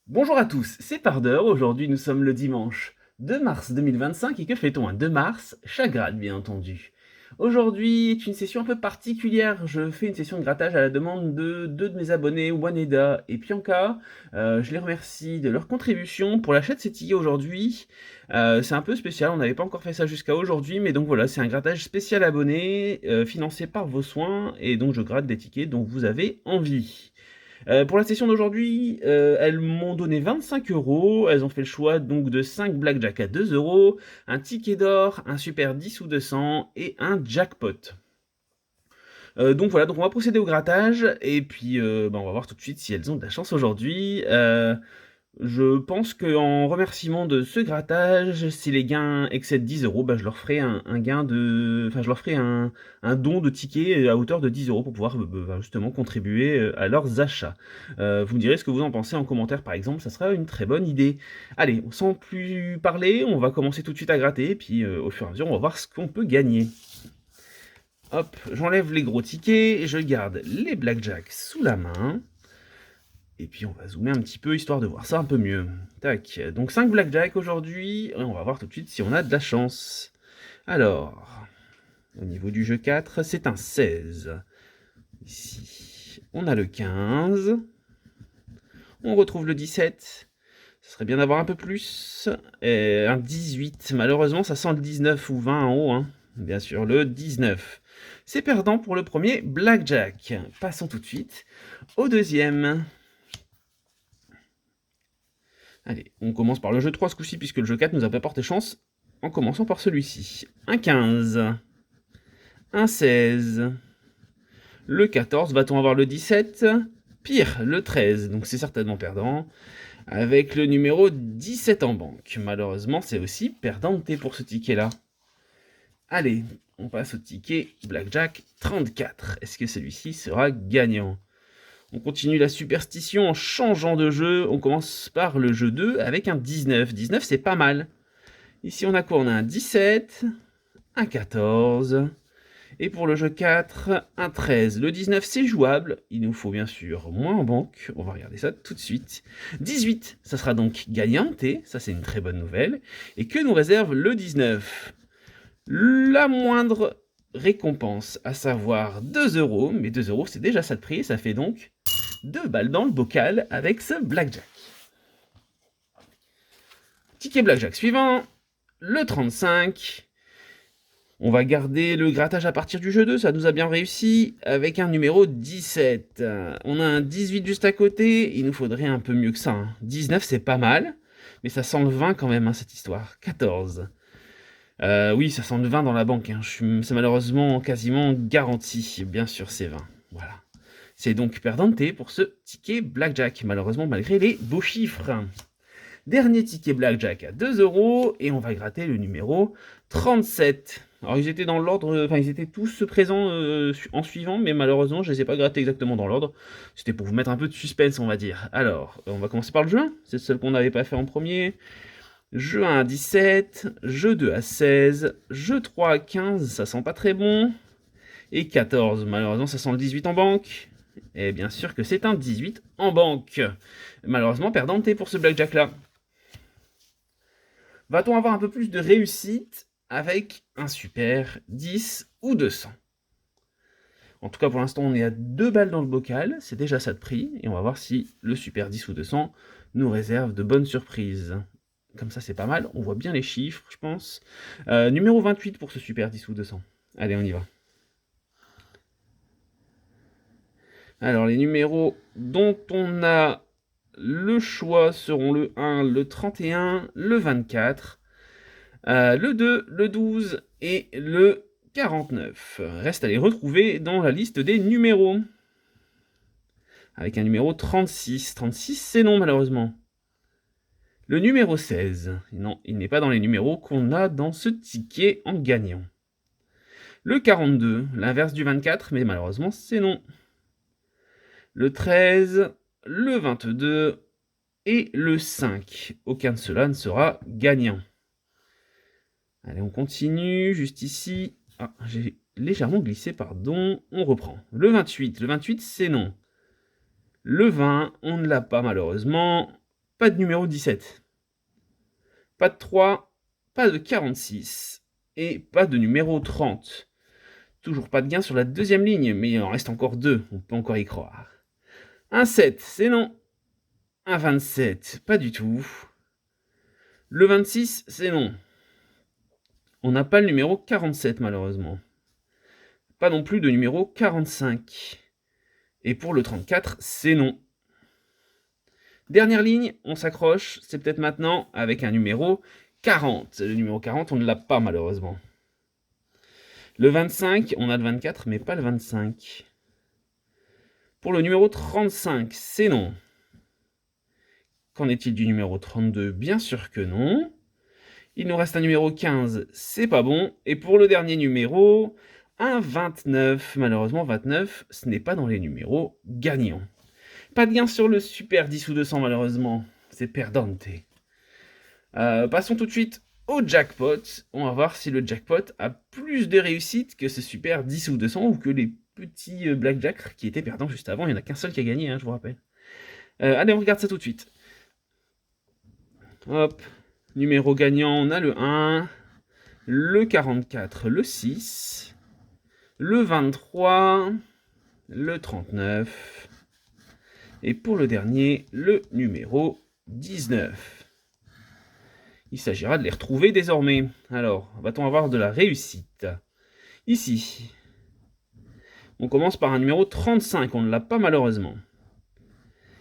Bonjour à tous, c'est Pardeur. Aujourd'hui nous sommes le dimanche 2 mars 2025 et que fait-on un 2 mars? Chagrade bien entendu. Aujourd'hui est une session un peu particulière, je fais une session de grattage à la demande de deux de mes abonnés, Waneda et Pianka. Je les remercie de leur contribution pour l'achat de ces tickets aujourd'hui. C'est un peu spécial, on n'avait pas encore fait ça jusqu'à aujourd'hui, mais donc voilà, c'est un grattage spécial abonné, financé par vos soins, et donc je gratte des tickets dont vous avez envie. Pour la session d'aujourd'hui, elles m'ont donné 25 euros. Elles ont fait le choix donc de 5 blackjack à 2 euros, un ticket d'or, un super 10 ou 200 et un jackpot. Donc voilà, donc on va procéder au grattage et puis on va voir tout de suite si elles ont de la chance aujourd'hui. Je pense qu'en remerciement de ce grattage, si les gains excèdent 10 euros, je leur ferai un gain de. Enfin, je leur ferai un don de tickets à hauteur de 10 euros pour pouvoir justement contribuer à leurs achats. Vous me direz ce que vous en pensez en commentaire par exemple, ça sera une très bonne idée. Allez, sans plus parler, on va commencer tout de suite à gratter, et puis au fur et à mesure, on va voir ce qu'on peut gagner. Hop, j'enlève les gros tickets, je garde les blackjacks sous la main. Et puis on va zoomer un petit peu histoire de voir ça un peu mieux. Tac, donc 5 blackjack aujourd'hui, et on va voir tout de suite si on a de la chance. Alors, au niveau du jeu 4, c'est un 16. Ici, on a le 15. On retrouve le 17. Ce serait bien d'avoir un peu plus. Et un 18. Malheureusement, ça sent le 19 ou 20 en haut. Hein. Bien sûr, le 19. C'est perdant pour le premier blackjack. Passons tout de suite au deuxième. Allez, on commence par le jeu 3 ce coup-ci, puisque le jeu 4 nous a pas porté chance, en commençant par celui-ci. Un 15, un 16, le 14, va-t-on avoir le 17? Pire, le 13, donc c'est certainement perdant, avec le numéro 17 en banque. Malheureusement, c'est aussi perdante pour ce ticket-là. Allez, on passe au ticket Blackjack 34. Est-ce que celui-ci sera gagnant? On continue la superstition en changeant de jeu. On commence par le jeu 2 avec un 19. 19, c'est pas mal. Ici, on a quoi? On a un 17, un 14. Et pour le jeu 4, un 13. Le 19, c'est jouable. Il nous faut bien sûr moins en banque. On va regarder ça tout de suite. 18, ça sera donc gagnante. Ça, c'est une très bonne nouvelle. Et que nous réserve le 19? La moindre récompense, à savoir 2 euros. Mais 2 euros, c'est déjà ça de prix. Et ça fait donc 2 balles dans le bocal avec ce blackjack. Ticket blackjack suivant, le 35. On va garder le grattage à partir du jeu 2, ça nous a bien réussi, avec un numéro 17. On a un 18 juste à côté, il nous faudrait un peu mieux que ça. Hein. 19, c'est pas mal, mais ça sent le 20 quand même, hein, cette histoire. 14. Oui, ça sent le 20 dans la banque, hein. C'est malheureusement quasiment garanti. Bien sûr, c'est 20. Voilà. C'est donc perdante pour ce ticket blackjack, malheureusement malgré les beaux chiffres. Dernier ticket blackjack à 2 euros et on va gratter le numéro 37. Alors ils étaient dans l'ordre, enfin ils étaient tous présents en suivant, mais malheureusement je les ai pas grattés exactement dans l'ordre. C'était pour vous mettre un peu de suspense, on va dire. Alors, on va commencer par le jeu 1, c'est celui qu'on n'avait pas fait en premier. Jeu 1 à 17, jeu 2 à 16, jeu 3 à 15, ça sent pas très bon. Et 14, malheureusement ça sent le 18 en banque. Et bien sûr que c'est un 18 en banque. Malheureusement perdante pour ce blackjack là. Va-t-on avoir un peu plus de réussite avec un super 10 ou 200? En tout cas, pour l'instant, on est à 2 balles dans le bocal. C'est déjà ça de prix. Et on va voir si le super 10 ou 200 nous réserve de bonnes surprises. Comme ça, c'est pas mal. On voit bien les chiffres, je pense. Numéro 28 pour ce super 10 ou 200. Allez, on y va. Alors, les numéros dont on a le choix seront le 1, le 31, le 24, le 2, le 12 et le 49. Reste à les retrouver dans la liste des numéros. Avec un numéro 36. 36, c'est non, malheureusement. Le numéro 16. Non, il n'est pas dans les numéros qu'on a dans ce ticket en gagnant. Le 42, l'inverse du 24, mais malheureusement, c'est non. Le 13, le 22 et le 5. Aucun de ceux-là ne sera gagnant. Allez, on continue, juste ici. Ah, j'ai légèrement glissé, pardon. On reprend. Le 28, c'est non. Le 20, on ne l'a pas malheureusement. pas de numéro 17. Pas de 3, pas de 46 et pas de numéro 30. Toujours pas de gain sur la deuxième ligne, mais il en reste encore 2, on peut encore y croire. Un 7, c'est non. Un 27, pas du tout. Le 26, c'est non. On n'a pas le numéro 47 malheureusement. Pas non plus de numéro 45. Et pour le 34, c'est non. Dernière ligne, on s'accroche, c'est peut-être maintenant avec un numéro 40. Le numéro 40, on ne l'a pas malheureusement. Le 25, on a le 24, mais pas le 25. Pour le numéro 35, c'est non. Qu'en est-il du numéro 32? Bien sûr que non. Il nous reste un numéro 15, c'est pas bon. Et pour le dernier numéro, un 29. Malheureusement, 29, ce n'est pas dans les numéros gagnants. Pas de gain sur le super 10 ou 200 malheureusement. C'est perdante. Passons tout de suite au jackpot. On va voir si le jackpot a plus de réussite que ce super 10 ou 200 ou que les petits blackjack qui étaient perdants juste avant. Il n'y en a qu'un seul qui a gagné, hein, je vous rappelle. Allez, on regarde ça tout de suite. Hop. Numéro gagnant, on a le 1, le 44, le 6, le 23, le 39, et pour le dernier, le numéro 19. Il s'agira de les retrouver désormais. Alors, va-t-on avoir de la réussite? Ici, on commence par un numéro 35, on ne l'a pas malheureusement.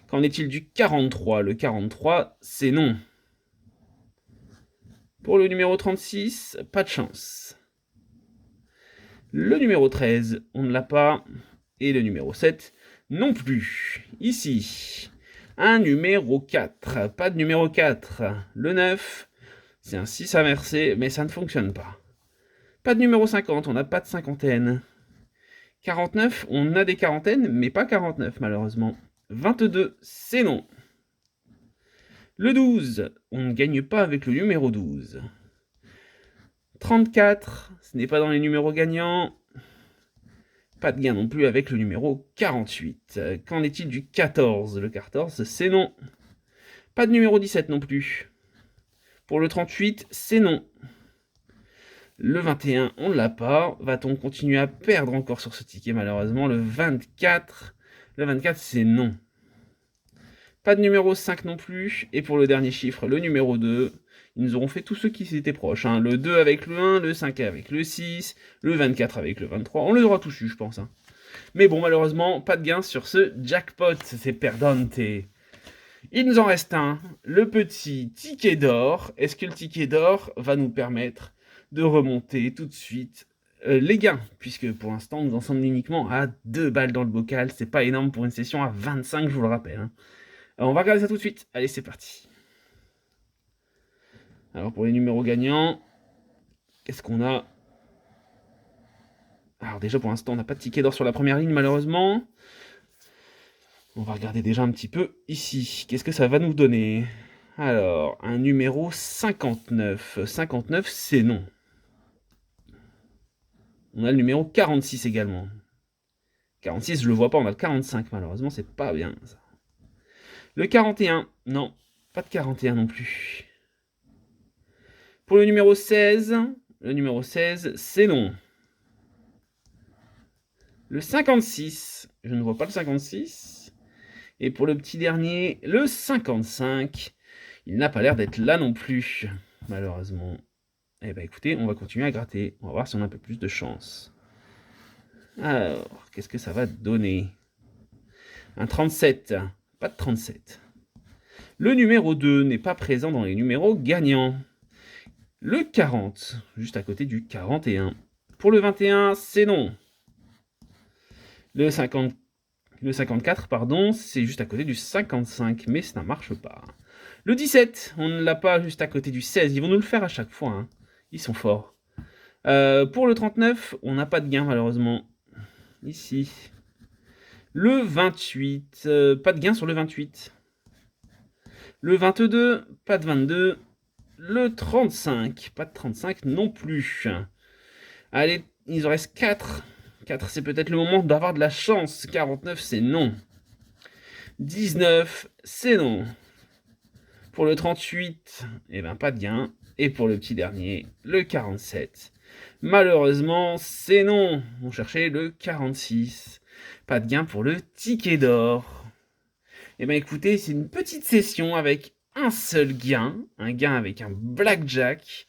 Qu'en est-il du 43? Le 43, c'est non. Pour le numéro 36, pas de chance. Le numéro 13, on ne l'a pas. Et le numéro 7, non plus. Ici, un numéro 4. Pas de numéro 4. Le 9, c'est un 6 inversé, mais ça ne fonctionne pas. Pas de numéro 50, on n'a pas de cinquantaine. 49, on a des quarantaines, mais pas 49 malheureusement. 22, c'est non. Le 12, on ne gagne pas avec le numéro 12. 34, ce n'est pas dans les numéros gagnants. Pas de gain non plus avec le numéro 48. Qu'en est-il du 14? Le 14, c'est non. Pas de numéro 17 non plus. Pour le 38, c'est non. Le 21, on ne l'a pas. Va-t-on continuer à perdre encore sur ce ticket malheureusement? Le 24, c'est non. Pas de numéro 5 non plus. Et pour le dernier chiffre, le numéro 2, ils nous auront fait tous ceux qui étaient proches. Hein. Le 2 avec le 1, le 5 avec le 6, le 24 avec le 23. On les aura tous eu, je pense. Hein. Mais bon, malheureusement, pas de gain sur ce jackpot. C'est perdante. Il nous en reste un, le petit ticket d'or. Est-ce que le ticket d'or va nous permettre de remonter tout de suite les gains? Puisque pour l'instant, nous en sommes uniquement à 2 balles dans le bocal. C'est pas énorme pour une session à 25, je vous le rappelle. Hein. Alors, on va regarder ça tout de suite. Allez, c'est parti. Alors, pour les numéros gagnants, qu'est-ce qu'on a? Alors déjà, pour l'instant, on n'a pas de ticket d'or sur la première ligne, malheureusement. On va regarder déjà un petit peu ici. Qu'est-ce que ça va nous donner? Alors, un numéro 59. 59, c'est non. On a le numéro 46 également. 46, je le vois pas, on a le 45, malheureusement, c'est pas bien, ça. Le 41, non, pas de 41 non plus. Pour le numéro 16, c'est non. Le 56, je ne vois pas le 56. Et pour le petit dernier, le 55, il n'a pas l'air d'être là non plus, malheureusement. Eh bien écoutez, on va continuer à gratter. On va voir si on a un peu plus de chance. Alors, qu'est-ce que ça va donner? Un 37, pas de 37. Le numéro 2 n'est pas présent dans les numéros gagnants. Le 40, juste à côté du 41. Pour le 21, c'est non. Le 54, pardon, c'est juste à côté du 55, mais ça ne marche pas. Le 17, on ne l'a pas juste à côté du 16. Ils vont nous le faire à chaque fois. Hein. Ils sont forts. Pour le 39, on n'a pas de gain malheureusement. Ici. Le 28, pas de gain sur le 28. Le 22, pas de 22. Le 35, pas de 35 non plus. Allez, il en reste 4. 4, c'est peut-être le moment d'avoir de la chance. 49, c'est non. 19, c'est non. Pour le 38, eh ben pas de gain. Et pour le petit dernier, le 47. Malheureusement, c'est non. On cherchait le 46. Pas de gain pour le ticket d'or. Eh ben écoutez, c'est une petite session avec un seul gain. Un gain avec un blackjack.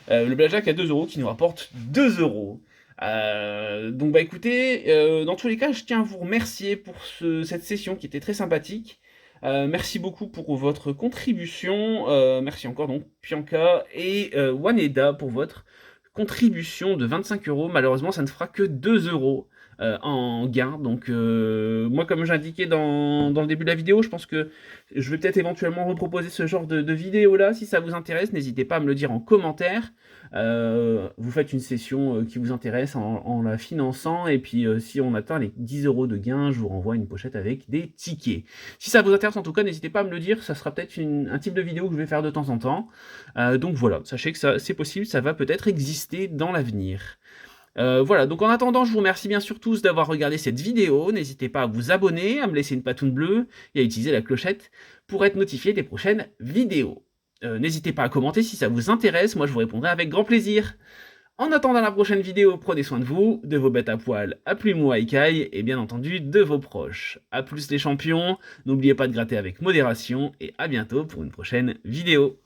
Le blackjack à 2 euros qui nous rapporte 2 euros. Donc bah écoutez, dans tous les cas, je tiens à vous remercier pour cette session qui était très sympathique. Merci beaucoup pour votre contribution. Merci encore donc Pianka et Waneda pour votre contribution de 25 euros. Malheureusement, ça ne fera que 2 euros en gain. Donc moi, comme j'indiquais dans le début de la vidéo, je pense que je vais peut-être éventuellement reproposer ce genre de vidéo là. Si ça vous intéresse, n'hésitez pas à me le dire en commentaire. Vous faites une session qui vous intéresse en la finançant, et puis si on atteint les 10 euros de gain, je vous renvoie une pochette avec des tickets. Si ça vous intéresse en tout cas, n'hésitez pas à me le dire, ça sera peut-être un type de vidéo que je vais faire de temps en temps. Donc voilà, sachez que c'est possible, ça va peut-être exister dans l'avenir. Voilà, donc en attendant, je vous remercie bien sûr tous d'avoir regardé cette vidéo. N'hésitez pas à vous abonner, à me laisser une patoune bleue et à utiliser la clochette pour être notifié des prochaines vidéos. N'hésitez pas à commenter si ça vous intéresse, moi je vous répondrai avec grand plaisir. En attendant la prochaine vidéo, prenez soin de vous, de vos bêtes à poil, à plumes ou à écailles, et bien entendu de vos proches. A plus les champions, n'oubliez pas de gratter avec modération, et à bientôt pour une prochaine vidéo.